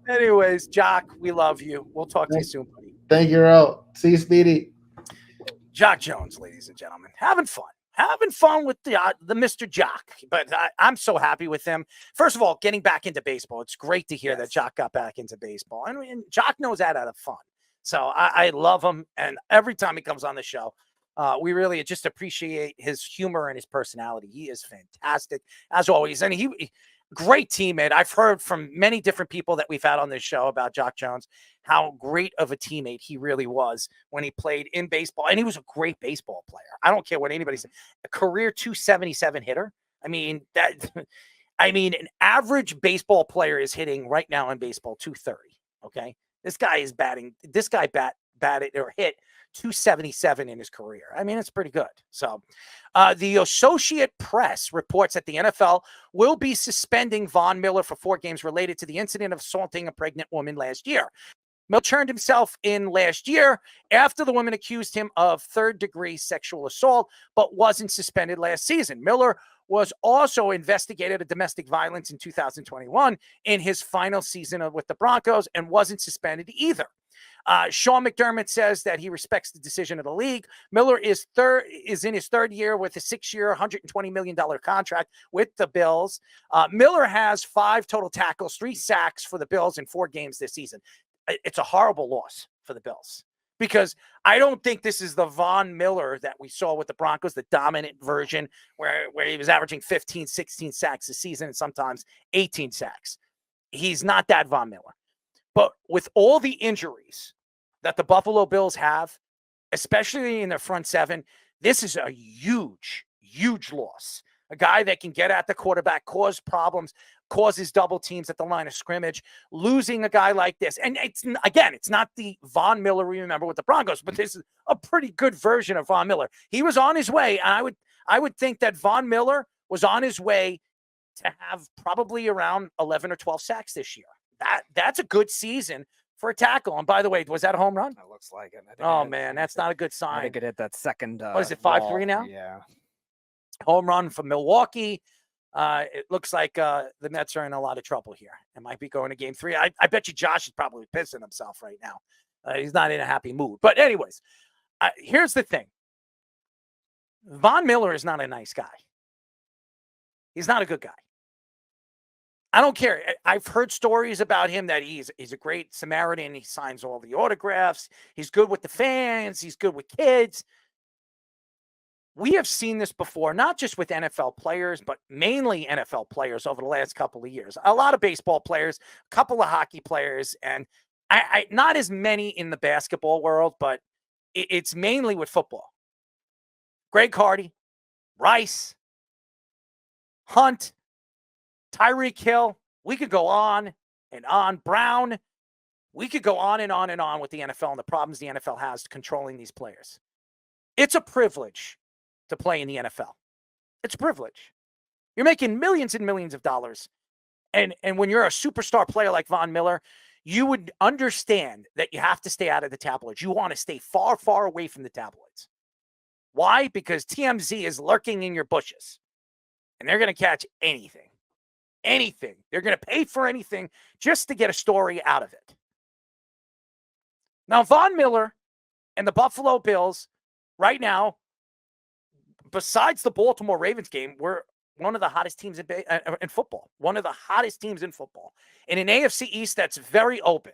B: Anyways, Jock, we love you. We'll talk to you soon, buddy.
C: Thank you, Errol. See you, Speedy.
B: Jock Jones, ladies and gentlemen, having fun with the Mr. Jock. But I'm so happy with him. First of all, getting back into baseball. It's great to hear that Jock got back into baseball. And Jock knows how to have fun. So I love him. And every time he comes on the show, we really just appreciate his humor and his personality. He is fantastic, as always. And he great teammate. I've heard from many different people that we've had on this show about Jock Jones, how great of a teammate he really was when he played in baseball. And he was a great baseball player. I don't care what anybody says. A career 277 hitter. An average baseball player is hitting right now in baseball 230. Okay. This guy batted or hit 277 in his career. It's pretty good. So the Associated Press reports that the NFL will be suspending Von Miller for 4 games related to the incident of assaulting a pregnant woman last year. Miller turned himself in last year after the woman accused him of third-degree sexual assault, but wasn't suspended last season. Miller was also investigated of domestic violence in 2021 in his final season with the Broncos and wasn't suspended either. Sean McDermott says that he respects the decision of the league. Miller is in his 3rd year with a 6-year, $120 million contract with the Bills. Miller has 5 total tackles, 3 sacks for the Bills in 4 games this season. It's a horrible loss for the Bills because I don't think this is the Von Miller that we saw with the Broncos, the dominant version where he was averaging 15, 16 sacks a season and sometimes 18 sacks. He's not that Von Miller. But with all the injuries that the Buffalo Bills have, especially in their front 7, this is a huge, huge loss. A guy that can get at the quarterback, cause problems, causes double teams at the line of scrimmage, losing a guy like this. And it's not the Von Miller we remember with the Broncos, but this is a pretty good version of Von Miller. He was on his way. And I would think that Von Miller was on his way to have probably around 11 or 12 sacks this year. That's a good season for a tackle. And by the way, was that a home run?
D: That looks like it.
B: Man, that's not a good sign.
D: I think it hit that second.
B: What is it, 5-3 now?
D: Yeah.
B: Home run from Milwaukee. It looks like the Mets are in a lot of trouble here. It might be going to game 3. I bet you Josh is probably pissing himself right now. He's not in a happy mood. But anyways, here's the thing. Von Miller is not a nice guy. He's not a good guy. I don't care. I've heard stories about him that he's a great Samaritan. He signs all the autographs. He's good with the fans. He's good with kids. We have seen this before, not just with NFL players, but mainly NFL players over the last couple of years. A lot of baseball players, a couple of hockey players, and I not as many in the basketball world, but it's mainly with football. Greg Hardy, Rice, Hunt, Tyreek Hill. We could go on and on. Brown. We could go on and on and on with the NFL and the problems the NFL has controlling these players. It's a privilege to play in the NFL. It's a privilege. You're making millions and millions of dollars. And when you're a superstar player like Von Miller, you would understand that you have to stay out of the tabloids. You want to stay far, far away from the tabloids. Why? Because TMZ is lurking in your bushes. And they're going to catch anything. Anything. They're going to pay for anything just to get a story out of it. Now, Von Miller and the Buffalo Bills right now, besides the Baltimore Ravens game, we're one of the hottest teams in football. One of the hottest teams in football. In an AFC East that's very open.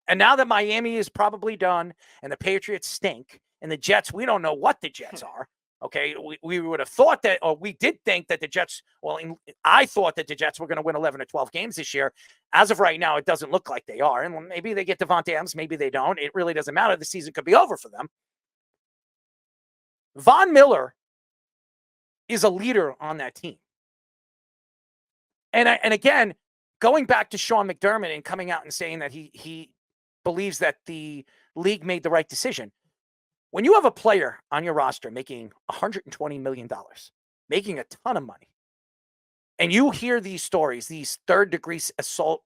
B: And now that Miami is probably done and the Patriots stink and the Jets, we don't know what the Jets are. Okay, we would have thought that, or we did think that the Jets, I thought that the Jets were going to win 11 or 12 games this year. As of right now, it doesn't look like they are. And maybe they get Devontae Adams, maybe they don't. It really doesn't matter. The season could be over for them. Von Miller is a leader on that team. And again, going back to Sean McDermott and coming out and saying that he believes that the league made the right decision. When you have a player on your roster making $120 million, making a ton of money, and you hear these stories, these third-degree assault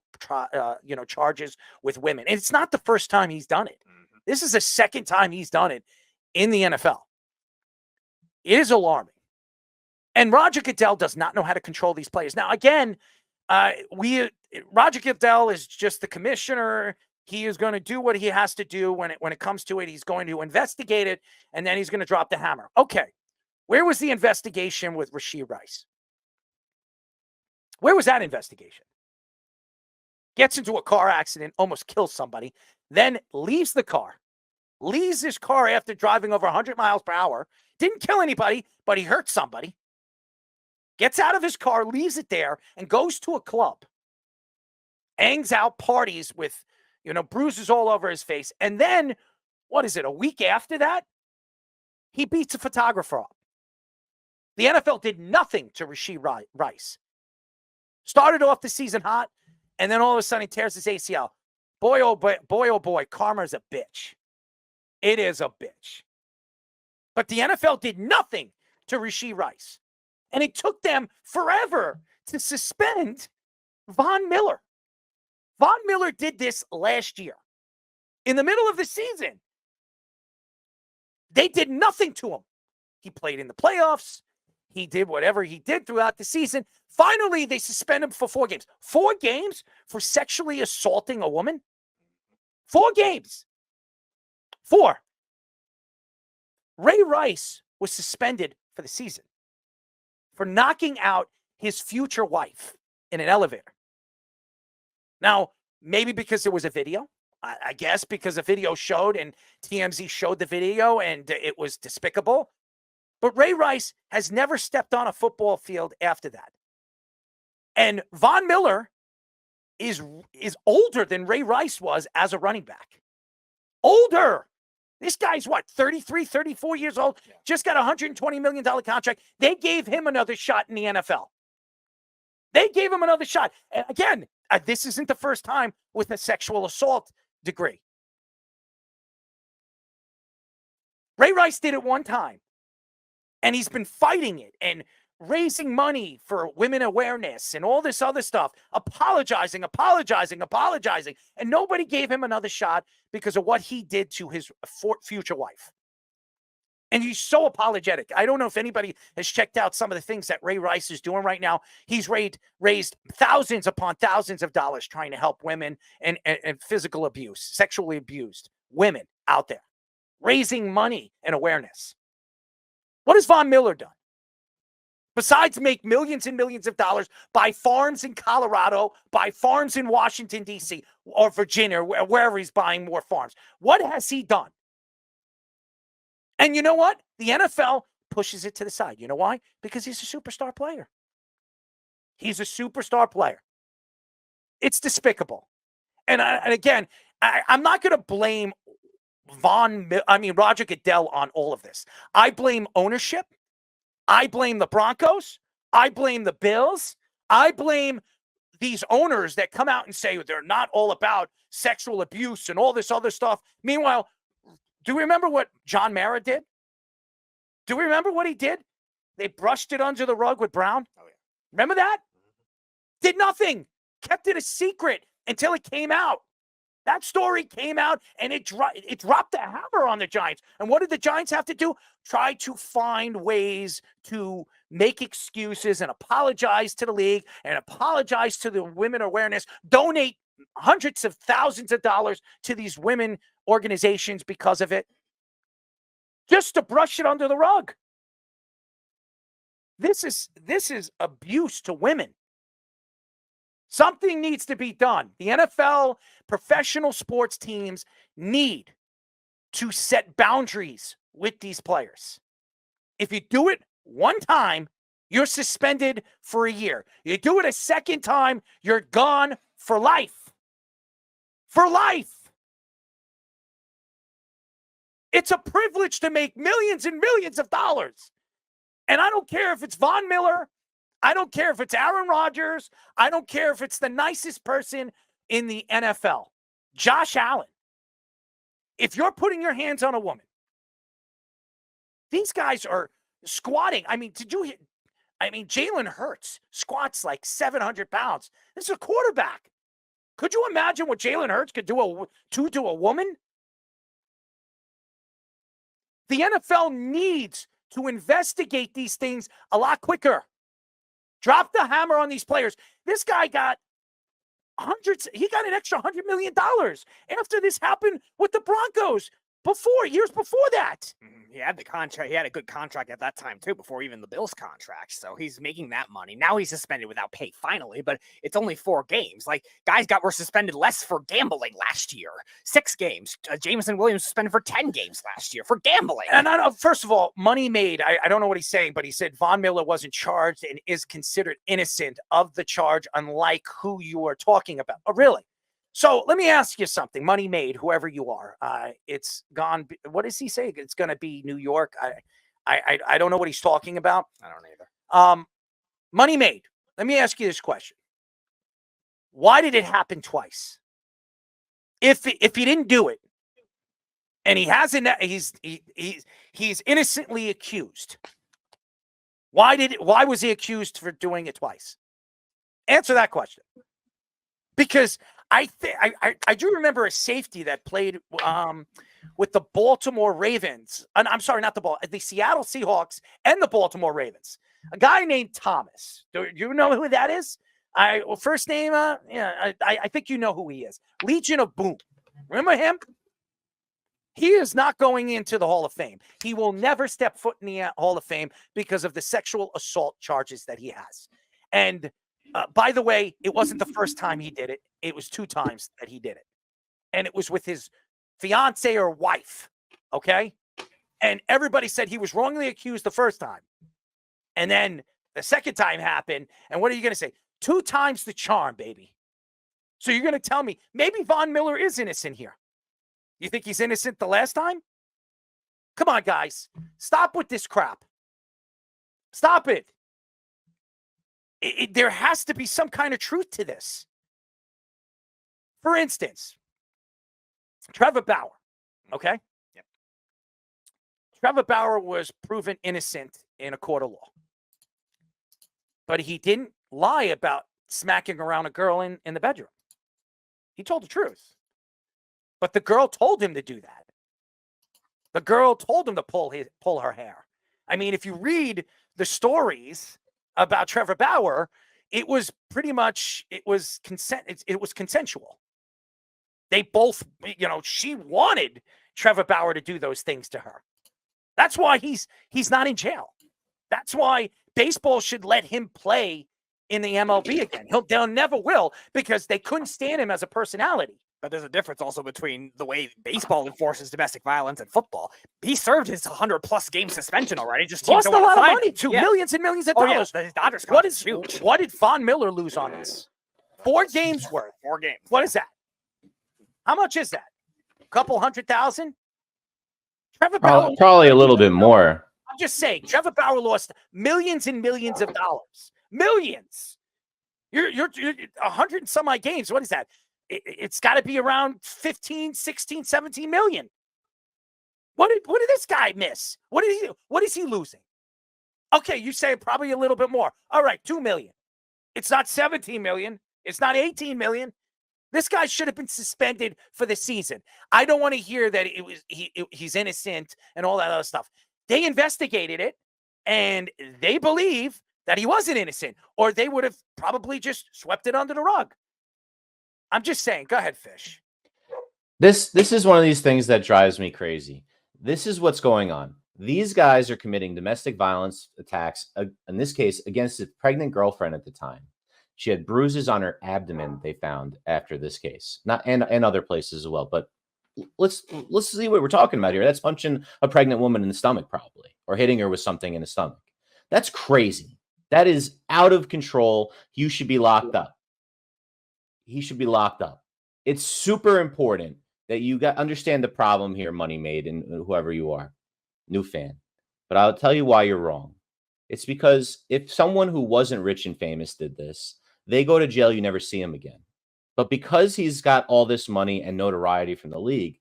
B: charges with women, and it's not the first time he's done it. Mm-hmm. This is the second time he's done it in the NFL. It is alarming. And Roger Goodell does not know how to control these players. Now, again, Roger Goodell is just the commissioner. He is going to do what he has to do when it comes to it. He's going to investigate it, and then he's going to drop the hammer. Okay, where was the investigation with Rashee Rice? Where was that investigation? Gets into a car accident, almost kills somebody, then leaves the car. Leaves his car after driving over 100 miles per hour. Didn't kill anybody, but he hurt somebody. Gets out of his car, leaves it there, and goes to a club. Hangs out, parties with bruises all over his face. And then, a week after that, he beats a photographer up. The NFL did nothing to Rashee Rice. Started off the season hot, and then all of a sudden he tears his ACL. Boy, oh boy, karma's a bitch. It is a bitch. But the NFL did nothing to Rashee Rice. And it took them forever to suspend Von Miller. Von Miller did this last year. In the middle of the season, they did nothing to him. He played in the playoffs. He did whatever he did throughout the season. Finally, they suspend him for 4 games. 4 games for sexually assaulting a woman? 4 games. 4. Ray Rice was suspended for the season for knocking out his future wife in an elevator. Now, maybe because there was a video. I guess because the video showed and TMZ showed the video and it was despicable. But Ray Rice has never stepped on a football field after that. And Von Miller is older than Ray Rice was as a running back. Older. This guy's what, 33, 34 years old? Yeah. Just got a $120 million contract. They gave him another shot in the NFL. They gave him another shot. And again, this isn't the first time with a sexual assault degree. Ray Rice did it one time. And he's been fighting it and raising money for women awareness and all this other stuff, apologizing. And nobody gave him another shot because of what he did to his future wife. And he's so apologetic. I don't know if anybody has checked out some of the things that Ray Rice is doing right now. He's raised thousands upon thousands of dollars trying to help women and physical abuse, sexually abused women out there, raising money and awareness. What has Von Miller done? Besides make millions and millions of dollars, buy farms in Colorado, buy farms in Washington, D.C., or Virginia, or wherever he's buying more farms. What has he done? And you know what? The NFL pushes it to the side. You know why? Because he's a superstar player. He's a superstar player. It's despicable. And again, I'm not going to blame Roger Goodell on all of this. I blame ownership. I blame the Broncos. I blame the Bills. I blame these owners that come out and say they're not all about sexual abuse and all this other stuff. Meanwhile, do we remember what John Mara did? Do we remember what he did? They brushed it under the rug with Brown. Oh, yeah. Remember that? Did nothing. Kept it a secret until it came out. That story came out, and it dropped the hammer on the Giants. And what did the Giants have to do? Try to find ways to make excuses and apologize to the league and apologize to the women awareness, donate hundreds of thousands of dollars to these women organizations because of it, just to brush it under the rug. This is abuse to women. Something needs to be done. The NFL, professional sports teams need to set boundaries with these players. If you do it one time, you're suspended for a year. You do it a second time, you're gone for life. For life. It's a privilege to make millions and millions of dollars. And I don't care if it's Von Miller. I don't care if it's Aaron Rodgers. I don't care if it's the nicest person in the NFL. Josh Allen. If you're putting your hands on a woman, these guys are squatting. Jalen Hurts squats like 700 pounds. This is a quarterback. Could you imagine what Jalen Hurts could do to a woman? The NFL needs to investigate these things a lot quicker. Drop the hammer on these players. This guy got he got an extra $100 million after this happened with the Broncos years before that.
D: He had the contract. He had a good contract at that time, too, before even the Bills contract. So he's making that money. Now he's suspended without pay, finally, but it's only 4 games. Like, guys were suspended less for gambling last year. 6 games. Jameson Williams suspended for 10 games last year for gambling.
B: And first of all, money made. I don't know what he's saying, but he said Von Miller wasn't charged and is considered innocent of the charge, unlike who you are talking about. Oh, really? So let me ask you something. Money made, whoever you are. It's gone. What does he say? It's going to be New York. I don't know what he's talking about.
D: I don't either.
B: Money made. Let me ask you this question. Why did it happen twice? If he didn't do it, and he hasn't, he's innocently accused. Why was he accused for doing it twice? Answer that question. Because I do remember a safety that played with the Baltimore Ravens. I'm sorry, not the Seattle Seahawks and the Baltimore Ravens. A guy named Thomas. Do you know who that is? First name, I think you know who he is. Legion of Boom. Remember him? He is not going into the Hall of Fame. He will never step foot in the Hall of Fame because of the sexual assault charges that he has. And by the way, it wasn't the first time he did it. It was 2 times that he did it. And it was with his fiance or wife. Okay? And everybody said he was wrongly accused the first time. And then the second time happened. And what are you going to say? 2 times the charm, baby. So you're going to tell me maybe Von Miller is innocent here. You think he's innocent the last time? Come on, guys. Stop with this crap. Stop it. There has to be some kind of truth to this. For instance, Trevor Bauer, okay?
D: Yep.
B: Trevor Bauer was proven innocent in a court of law. But he didn't lie about smacking around a girl in the bedroom. He told the truth. But the girl told him to do that. The girl told him to pull her hair. I mean, if you read the stories about Trevor Bauer, it was pretty much, it was consensual. They both, she wanted Trevor Bauer to do those things to her. That's why he's not in jail. That's why baseball should let him play in the MLB again. They'll never will, because they couldn't stand him as a personality.
D: But there's a difference also between the way baseball enforces domestic violence and football. He served his 100+ game suspension already. Just
B: lost a lot of money, millions and millions of dollars.
D: His Dodgers
B: what did Von Miller lose on this? 4 games worth.
D: 4 games.
B: What is that? How much is that? A couple $100,000? Trevor Bauer
F: probably a little bit more.
B: I'm just saying, Trevor Bauer lost millions and millions of dollars. Millions. You're 100 and some odd games. What is that? It's got to be around 15, 16, 17 million. What did this guy miss? What is he losing? Okay, you say probably a little bit more. All right, 2 million. It's not 17 million. It's not 18 million. This guy should have been suspended for the season. I don't want to hear that he's innocent and all that other stuff. They investigated it, and they believe that he wasn't innocent, or they would have probably just swept it under the rug. I'm just saying. Go ahead, Fish.
F: This is one of these things that drives me crazy. This is what's going on. These guys are committing domestic violence attacks, in this case, against his pregnant girlfriend at the time. She had bruises on her abdomen, they found, after this case. And other places as well. But let's see what we're talking about here. That's punching a pregnant woman in the stomach, probably, or hitting her with something in the stomach. That's crazy. That is out of control. You should be locked up. He should be locked up. It's super important that you understand the problem here, Money Made, and whoever you are, new fan. But I'll tell you why you're wrong. It's because if someone who wasn't rich and famous did this, they go to jail, you never see him again. But because he's got all this money and notoriety from the league,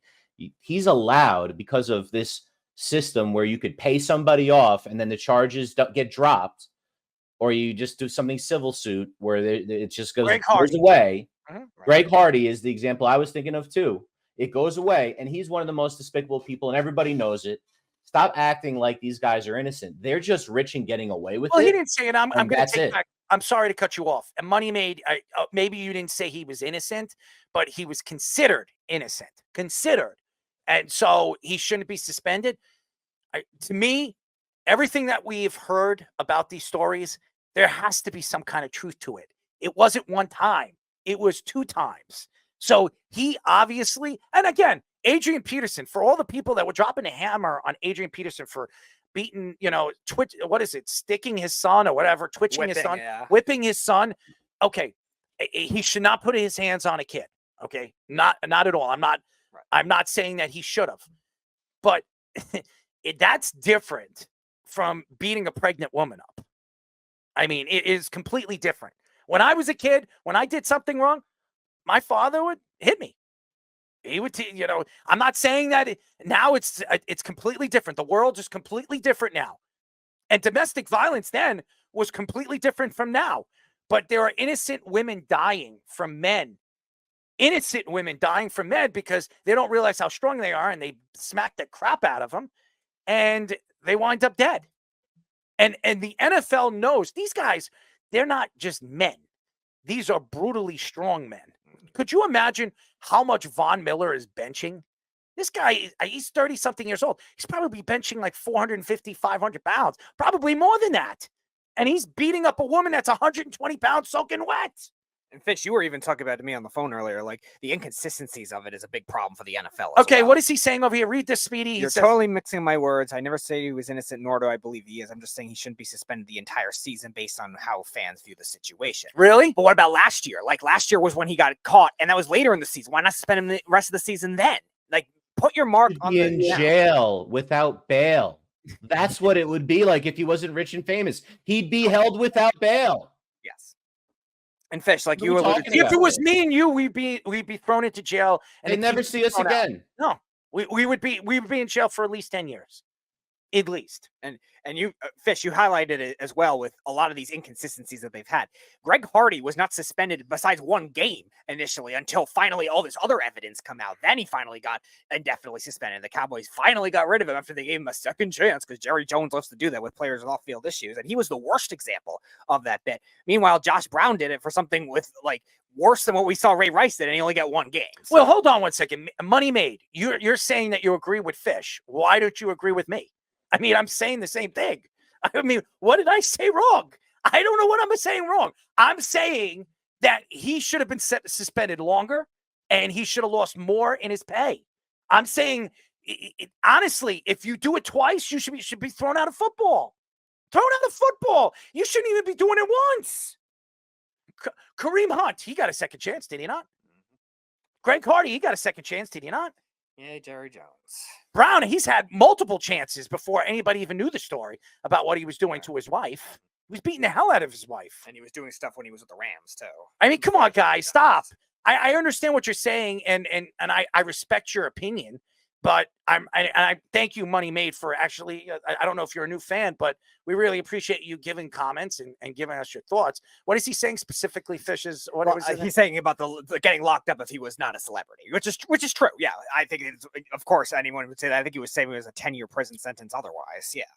F: he's allowed, because of this system where you could pay somebody off and then the charges get dropped, or you just do something civil suit where it just goes away.
D: Right.
F: Greg Hardy is the example I was thinking of too. It goes away, and he's one of the most despicable people, and everybody knows it. Stop acting like these guys are innocent. They're just rich and getting away with it.
B: Well, he didn't say it. I'm going to take
F: it
B: back. I'm sorry to cut you off. And Money Made, maybe you didn't say he was innocent, but he was considered innocent. Considered. And so he shouldn't be suspended. To me, everything that we've heard about these stories, there has to be some kind of truth to it. It wasn't 1 time. It was 2 times. So he obviously, and again, Adrian Peterson, for all the people that were dropping a hammer on Adrian Peterson for beating, sticking his son or whatever, twitching his son, whipping his son. Okay. He should not put his hands on a kid. Okay. Not at all. I'm not saying that he should have, but that's different from beating a pregnant woman up. I mean, it is completely different. When I was a kid, when I did something wrong, my father would hit me. He would, I'm not saying that now it's completely different. The world is completely different now. And domestic violence then was completely different from now. But there are innocent women dying from men. Innocent women dying from men because they don't realize how strong they are and they smack the crap out of them and they wind up dead. And the NFL knows these guys, they're not just men. These are brutally strong men. Could you imagine how much Von Miller is benching? This guy, he's 30-something years old. He's probably benching like 450, 500 pounds, probably more than that. And he's beating up a woman that's 120 pounds soaking wet.
D: And Fish, you were even talking about to me on the phone earlier, like the inconsistencies of it is a big problem for the NFL.
B: Okay, what is he saying over here? Read this, Speedy.
D: You're totally mixing my words. I never say he was innocent, nor do I believe he is. I'm just saying he shouldn't be suspended the entire season based on how fans view the situation.
B: Really?
D: But what about last year? Like last year was when he got caught, and that was later in the season. Why not suspend him the rest of the season then? Like, put your mark on the
F: in jail without bail. That's what it would be like if he wasn't rich and famous. He'd be held without bail.
D: Yes. And Fish, like you
F: were
B: if it was me and you, we'd be thrown into jail and
F: they'd never see us again.
B: Out. No, we would be in jail for at least 10 years. At least.
D: And you, Fish, you highlighted it as well with a lot of these inconsistencies that they've had. Greg Hardy was not suspended besides one game initially until finally all this other evidence come out. Then he finally got indefinitely suspended. The Cowboys finally got rid of him after they gave him a second chance because Jerry Jones loves to do that with players with off-field issues. And he was the worst example of that bit. Meanwhile, Josh Brown did it for something with like worse than what we saw Ray Rice did, and he only got one game. So.
B: Well, hold on one second. Money made. You're saying that you agree with Fish. Why don't you agree with me? I mean, I'm saying the same thing. I mean, what did I say wrong? I don't know what I'm saying wrong. I'm saying that he should have been suspended longer and he should have lost more in his pay. I'm saying, honestly, if you do it twice, you should be thrown out of football. Thrown out of football. You shouldn't even be doing it once. Kareem Hunt, he got a second chance, did he not? Greg Hardy, he got a second chance, did he not?
D: Yeah, Jerry Jones.
B: Brown, he's had multiple chances before anybody even knew the story about what he was doing to his wife. He was beating the hell out of his wife.
D: And he was doing stuff when he was with the Rams, too.
B: I mean, come on, guys, stop. I understand what you're saying, and I respect your opinion, but I thank you, Money Made, for actually, I don't know if you're a new fan, but we really appreciate you giving comments and giving us your thoughts. What is he saying specifically, Fishes?
D: He's saying about the getting locked up if he was not a celebrity, which is true. Yeah, I think, of course, anyone would say that. I think he was saying it was a 10-year prison sentence otherwise. Yeah.